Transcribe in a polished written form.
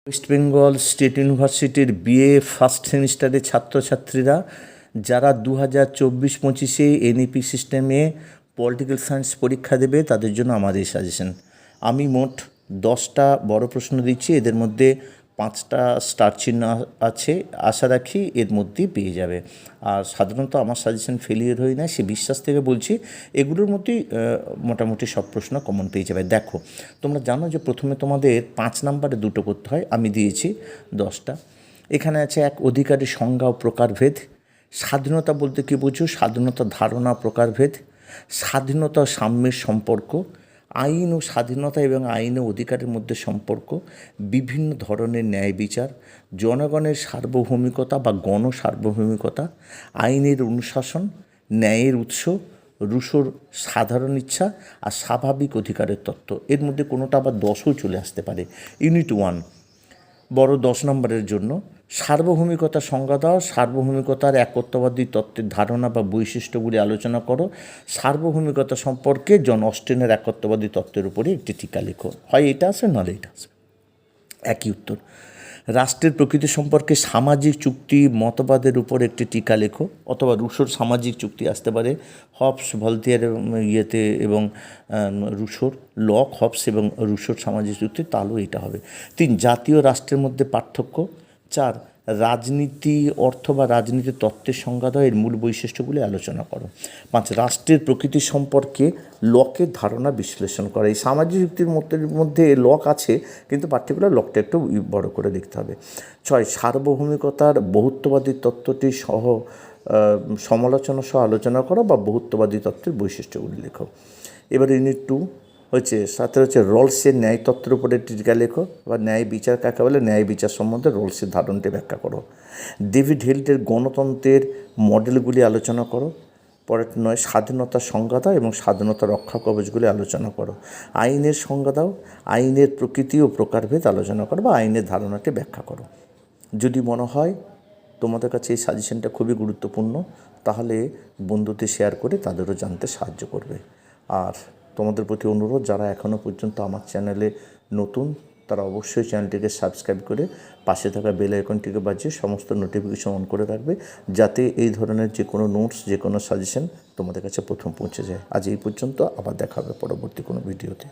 West Bengal state ইউনিভার্সিটির BA first সেমিস্টারের ছাত্রছাত্রীরা যারা 2024-25 এনইপি সিস্টেমে পলিটিক্যাল সায়েন্স পরীক্ষা দেবে তাদের জন্য আমাদের সাজেশন। আমি মোট 10টা বড় প্রশ্ন দিচ্ছি, এদের মধ্যে 5টা স্টার চিহ্ন আছে, আশা রাখি এর মধ্যেই পেয়ে যাবে। আর সাধারণত আমার সাজেশন ফেলিয়ার হয় না, সে বিশ্বাস থেকে বলছি। এগুলোর মধ্যেই মোটামুটি সব প্রশ্ন কমন পেয়ে যাবে। দেখো, তোমরা জানো যে প্রথমে তোমাদের 5 নাম্বারে দুটো করতে হয়, আমি দিয়েছি 10টা। এখানে আছে এক, অধিকারের সংজ্ঞা ও প্রকারভেদ। স্বাধীনতা বলতে কী বোঝো? স্বাধীনতা ধারণা প্রকারভেদ। স্বাধীনতা ও সাম্যের সম্পর্ক। আইন ও স্বাধীনতা এবং আইন ও অধিকারের মধ্যে সম্পর্ক। বিভিন্ন ধরনের ন্যায় বিচার। জনগণের সার্বভৌমিকতা বা গণসার্বভৌমিকতা। আইনের অনুশাসন। ন্যায়ের উৎস। রুশোর সাধারণ ইচ্ছা আর স্বাভাবিক অধিকারের তত্ত্ব। এর মধ্যে কোনোটা আবার 10ও চলে আসতে পারে। ইউনিট 1 বড় 10 নম্বরের জন্য সার্বভৌমিকতা সংজ্ঞা দাও। সার্বভৌমিকতার একত্ববাদী তত্ত্বের ধারণা বা বৈশিষ্ট্যগুলি আলোচনা করো। সার্বভৌমিকতা সম্পর্কে জন অস্টিনের একত্ববাদী তত্ত্বের উপরে একটি টিকা লেখো। হয় এটা আছে, নাহলে এটা আছে। একই উত্তর। রাষ্ট্রের প্রকৃতি সম্পর্কে সামাজিক চুক্তি মতবাদের উপর একটি টিকা লেখো, অথবা রুশোর সামাজিক চুক্তি আসতে পারে। হবস ভলতেয়ার ইয়েতে এবং রুশোর লক, হবস এবং রুশোর সামাজিক চুক্তি, তাহলেও এটা হবে। 3, জাতীয় রাষ্ট্রের মধ্যে পার্থক্য। 4, রাজনীতি অর্থ বা রাজনীতির তত্ত্বের সংজ্ঞা দাও, এর মূল বৈশিষ্ট্যগুলি আলোচনা করো। 5, রাষ্ট্রের প্রকৃতি সম্পর্কে লকের ধারণা বিশ্লেষণ করা। এই সামাজিক যুক্তির মধ্যে লক আছে, কিন্তু পার্টিকুলার লকটা একটু বড় করে দেখতে হবে। 6, সার্বভৌমিকতার বহুত্ববাদী তত্ত্বটি সহ সমালোচনা সহ আলোচনা করো বা বহুত্ববাদী তত্ত্বের বৈশিষ্ট্যগুলি লেখো। এবার ইউনিট 2 হচ্ছে 7 হচ্ছে রলসের ন্যায় তত্ত্বের উপরে টিকা লেখো, বা ন্যায় বিচার কাকে বলে, ন্যায় বিচার সম্বন্ধে রলসের ধারণটি ব্যাখ্যা করো। ডেভিড হিল্টের গণতন্ত্রের মডেলগুলি আলোচনা করো। পরের 9, স্বাধীনতার সংজ্ঞা দাও এবং স্বাধীনতা রক্ষা কবচগুলি আলোচনা করো। আইনের সংজ্ঞা দাও, আইনের প্রকৃতি ও প্রকারভেদ আলোচনা করো বা আইনের ধারণাটি ব্যাখ্যা করো। যদি মনে হয় তোমাদের কাছে এই সাজেশনটা খুবই গুরুত্বপূর্ণ, তাহলে বন্ধুদের শেয়ার করে তাদেরও জানতে সাহায্য করবে। আর তোমাদের প্রতি অনুরোধ, যারা এখনও পর্যন্ত আমার চ্যানেলে নতুন, তারা অবশ্যই চ্যানেলটিকে সাবস্ক্রাইব করে পাশে থাকা বেল আইকনটিকে বাজিয়ে সমস্ত নোটিফিকেশন অন করে রাখবে, যাতে এই ধরনের যে কোনো নোটস, যে কোনো সাজেশন তোমাদের কাছে প্রথম পৌঁছে যায়। আজ এই পর্যন্ত, আবার দেখা হবে পরবর্তী কোনো ভিডিওতে।